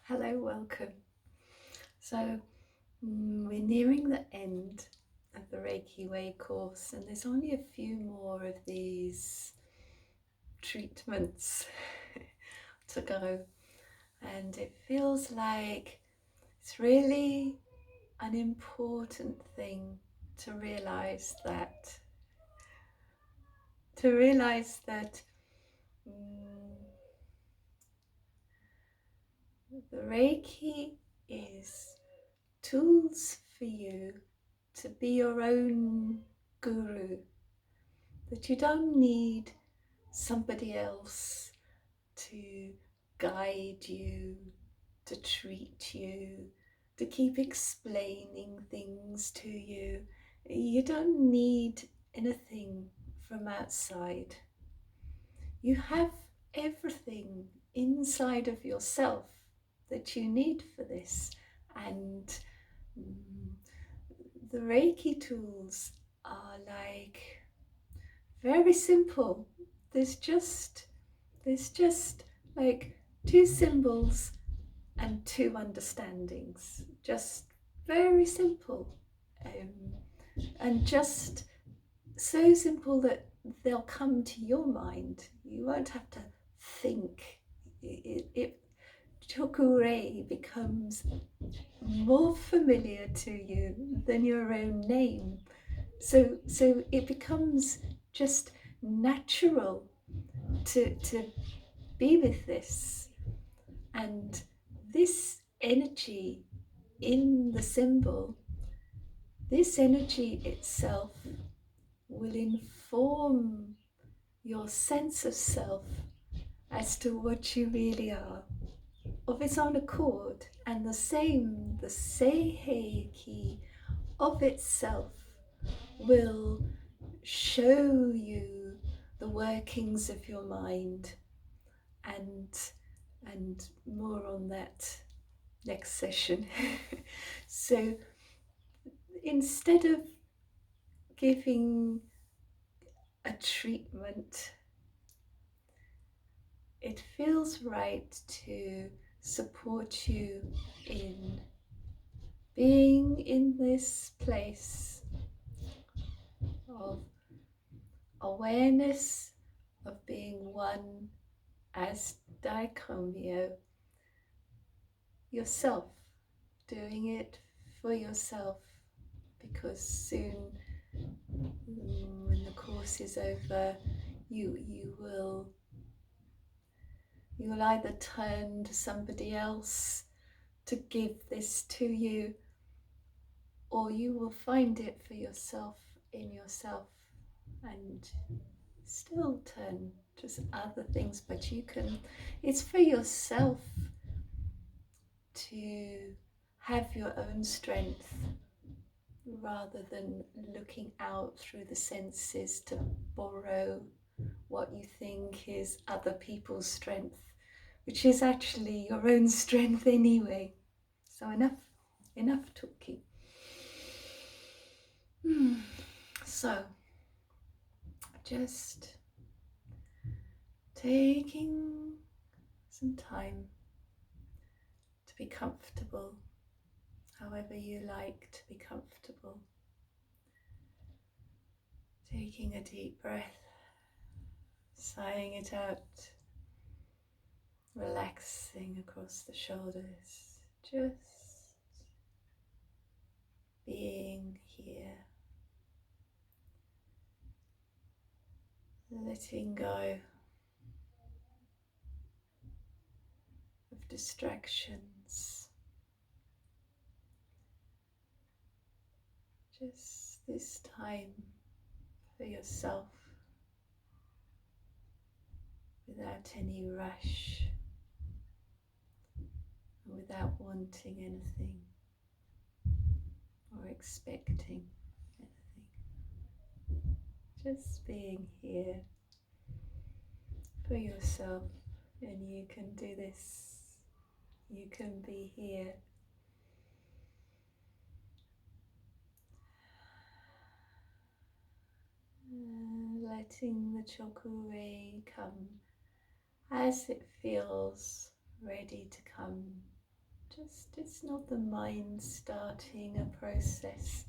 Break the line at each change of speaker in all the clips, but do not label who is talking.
Hello, welcome. So we're nearing the end of the Reiki Way course, and there's only a few more of these treatments to go, and it feels like it's really an important thing to realize that the Reiki is tools for you to be your own guru, that you don't need somebody else to guide you, to treat you, to keep explaining things to you. You don't need anything from outside. You have everything inside of yourself that you need for this. And the Reiki tools are like very simple. There's just like two symbols and two understandings. Just very simple, and just so simple that they'll come to your mind. You won't have to think. Chokurei becomes more familiar to you than your own name. So it becomes just natural to be with this. And this energy in the symbol, this energy itself will inform your sense of self as to what you really are of its own accord. And the Seihei of itself will show you the workings of your mind, and more on that next session. So instead of giving a treatment, it feels right to support you in being in this place of awareness, of being one as Daikomyo, yourself, doing it for yourself, because soon, when the course is over, you'll either turn to somebody else to give this to you, or you will find it for yourself in yourself, and still turn to other things, but it's for yourself to have your own strength, rather than looking out through the senses to borrow what you think is other people's strength, which is actually your own strength anyway. So enough talking. So just taking some time to be comfortable, however you like to be comfortable. Taking a deep breath, sighing it out, relaxing across the shoulders, just being here, letting go of distractions. Just this time for yourself, without any rush, without wanting anything or expecting anything. Just being here for yourself, and you can do this. You can be here. Letting the Chokurei come as it feels ready to come It's not the mind starting a process.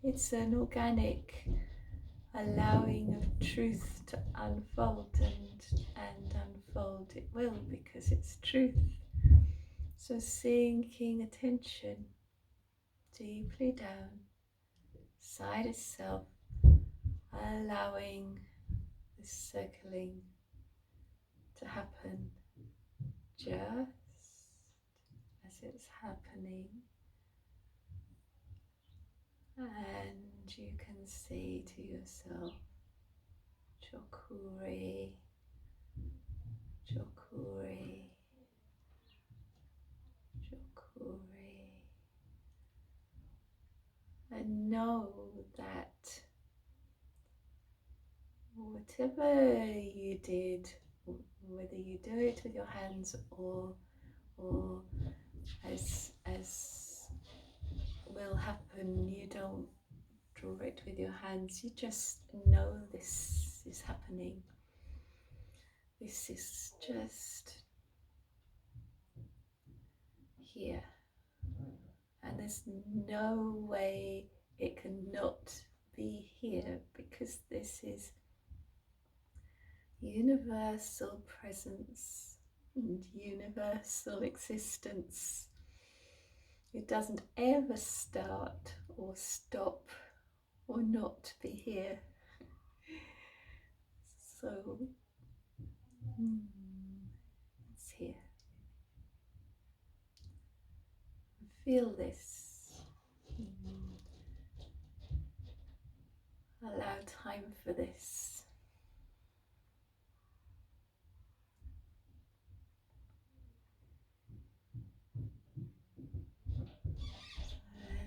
It's an organic allowing of truth to unfold, and unfold it will, because it's truth. So sinking attention deeply down, side of self, allowing the circling to happen just as it's happening. And you can say to yourself, Chokure, Chokure, Chokure. And know that whatever you did, whether you do it with your hands or as will happen, you don't draw it with your hands, you just know this is happening. This is just here, and there's no way it can not be here, because this is universal presence and universal existence. It doesn't ever start or stop or not be here. So it's here. Feel this. Allow time for this.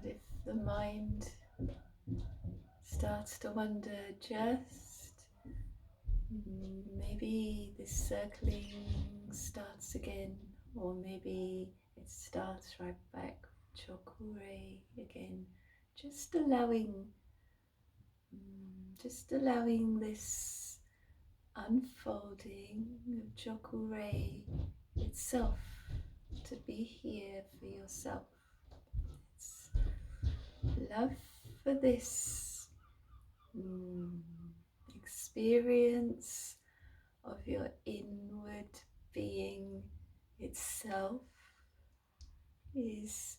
And if the mind starts to wander, just maybe this circling starts again, or maybe it starts right back, Chokure again. Just allowing this unfolding of Chokure itself to be here for yourself. It's love for this experience of your inward being itself is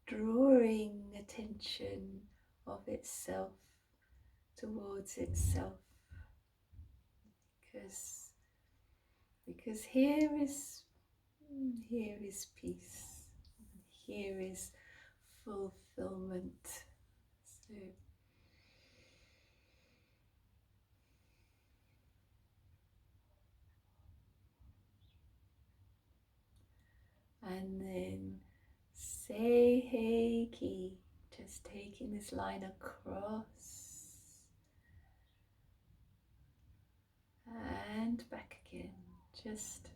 drawing attention of itself towards itself, because here is peace, here is fulfillment. So and then Seiheki, just taking this line across and back again, just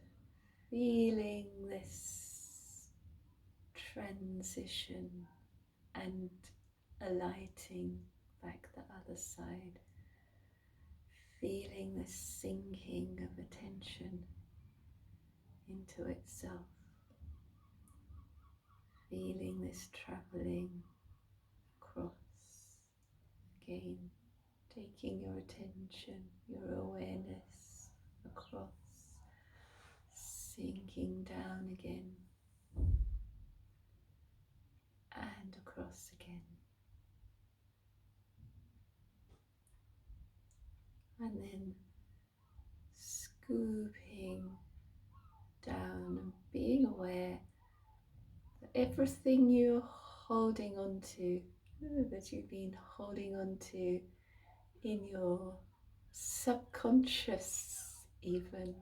feeling this transition and alighting back the other side, feeling this sinking of attention into itself, feeling this travelling across again, taking your attention, your awareness across, sinking down again and across again, and then scooping down and being aware that everything you're holding on to, that you've been holding on to in your subconscious, even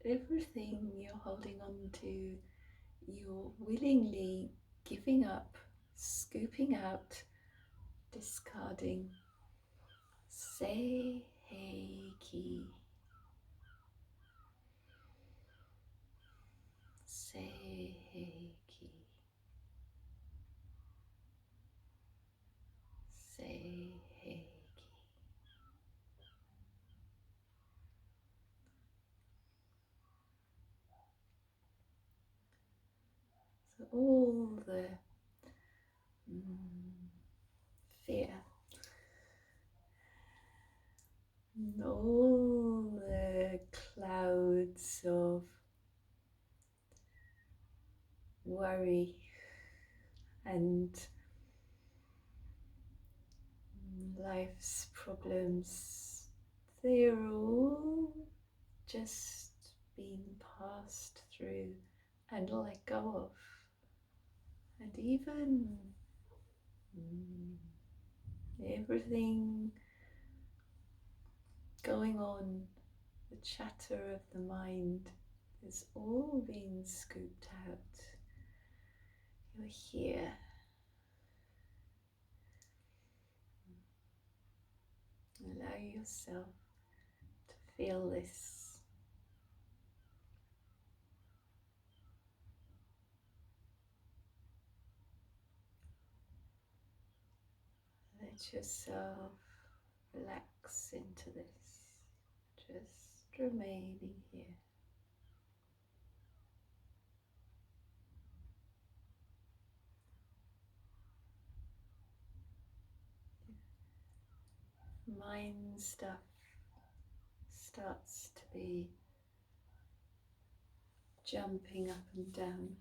everything you're holding on to, you're willingly giving up, scooping out, discarding. Say heiki. Say heiki. Say heiki. So all the fear, and all the clouds of worry and life's problems, they are all just being passed through and let go of. And even everything going on, the chatter of the mind, is all being scooped out. You're here. Allow yourself to feel this. Let yourself relax into this, just remaining here. Mind stuff starts to be jumping up and down,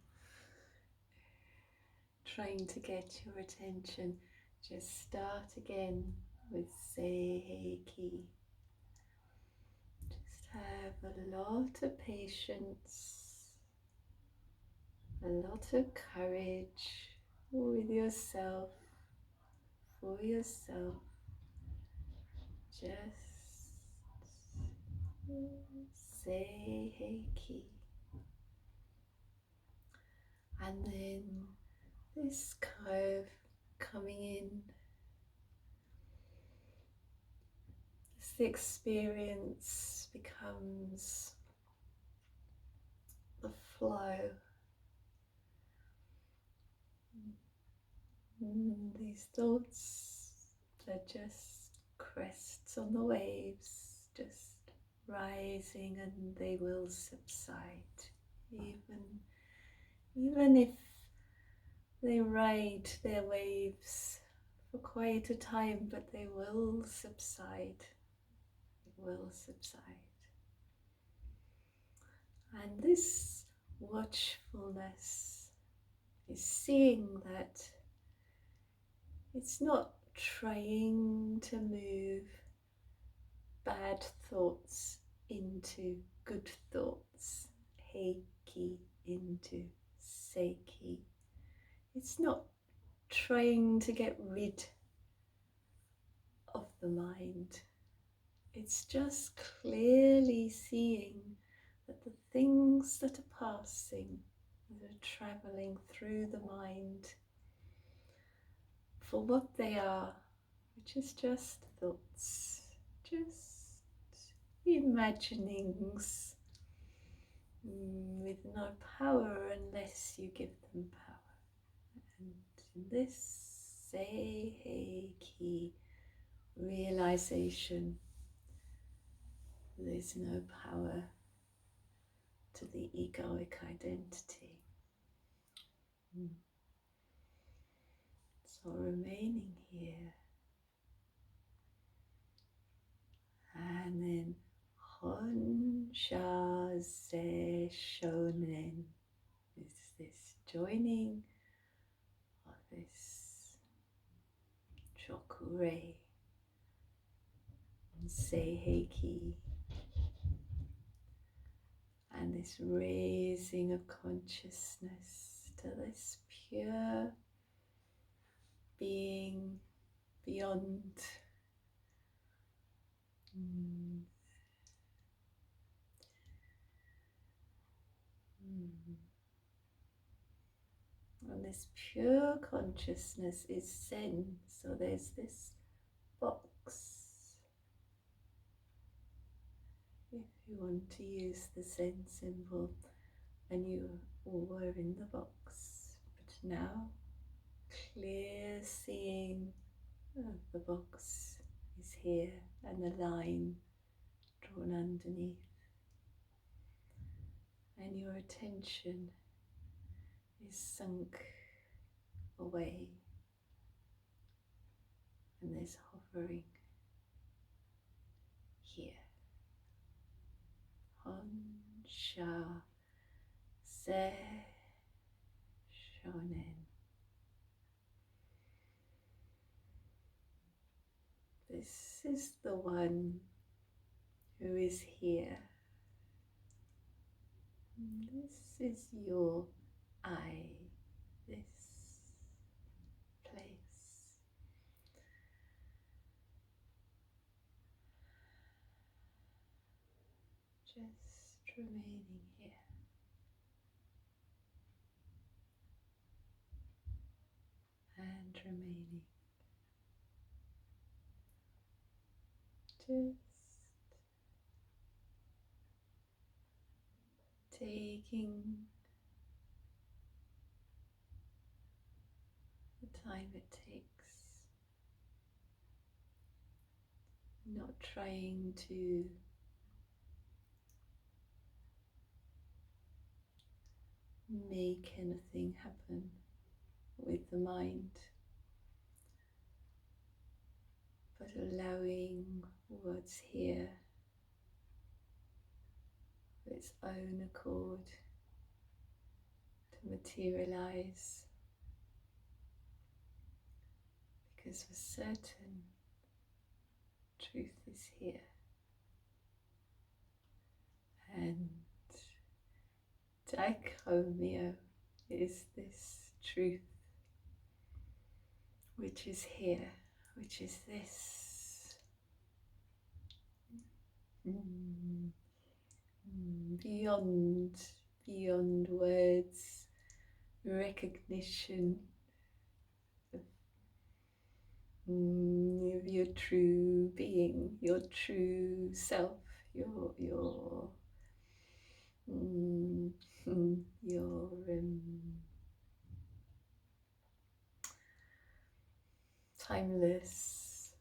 trying to get your attention. Just start again with Seiki. Just have a lot of patience, a lot of courage with yourself, for yourself. Just Seiki. And then this curve coming in, this experience becomes the flow. These thoughts are just crests on the waves, just rising, and they will subside, even if they ride their waves for quite a time, but they will subside. It will subside. And this watchfulness is seeing that it's not trying to move bad thoughts into good thoughts, heiki into seiki. It's not trying to get rid of the mind. It's just clearly seeing that the things that are passing, that are travelling through the mind, for what they are, which is just thoughts, just imaginings with no power unless you give them power. And in this Seiki realization, there's no power to the egoic identity. So remaining here, and then Honsha Ze Shonen is this joining of this Chokure and Seiki, and this raising of consciousness to this pure being beyond and this pure consciousness is Zen. So there's this box, if you want to use the Zen symbol, and you all were in the box, but now clear seeing of the box is here, and the line drawn underneath, and your attention is sunk away, and there's hovering here. Hon Sha Se Shonen. This is the one who is here. This is your I, this place. Just remaining here. And remaining. Just taking the time it takes, not trying to make anything happen with the mind, but allowing what's here of its own accord to materialize, because for certain truth is here, and Daikomyo is this truth which is here, which is this beyond words, recognition of your true being, your true self, your timeless,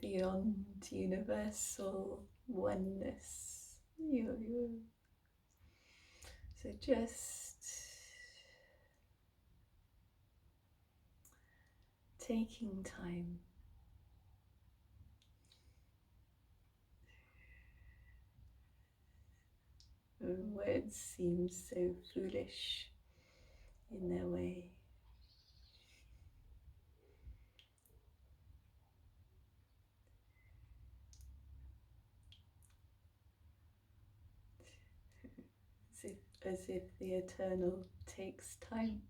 beyond universal oneness. So just taking time when words seem so foolish in their way. As if the eternal takes time.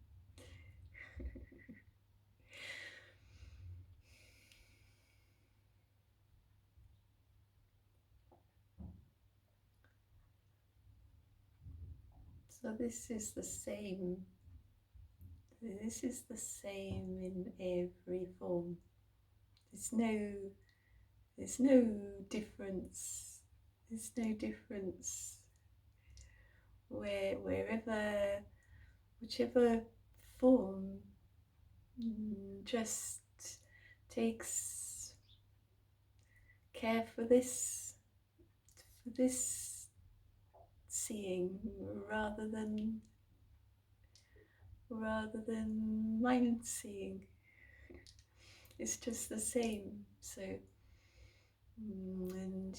So this is the same. This is the same in every form. There's no difference. There's no difference wherever, whichever form just takes care for this seeing rather than mind seeing. It's just the same. So and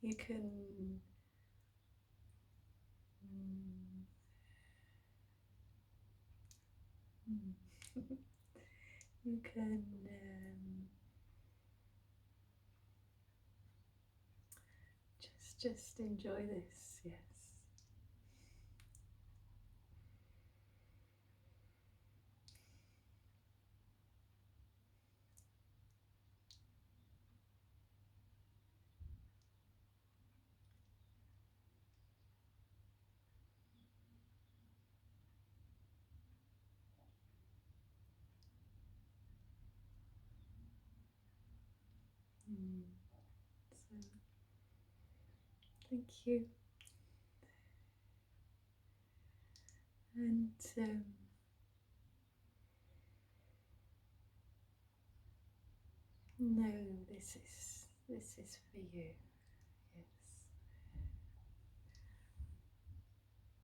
you can you can just enjoy this, yes. So, thank you. And no, this is for you.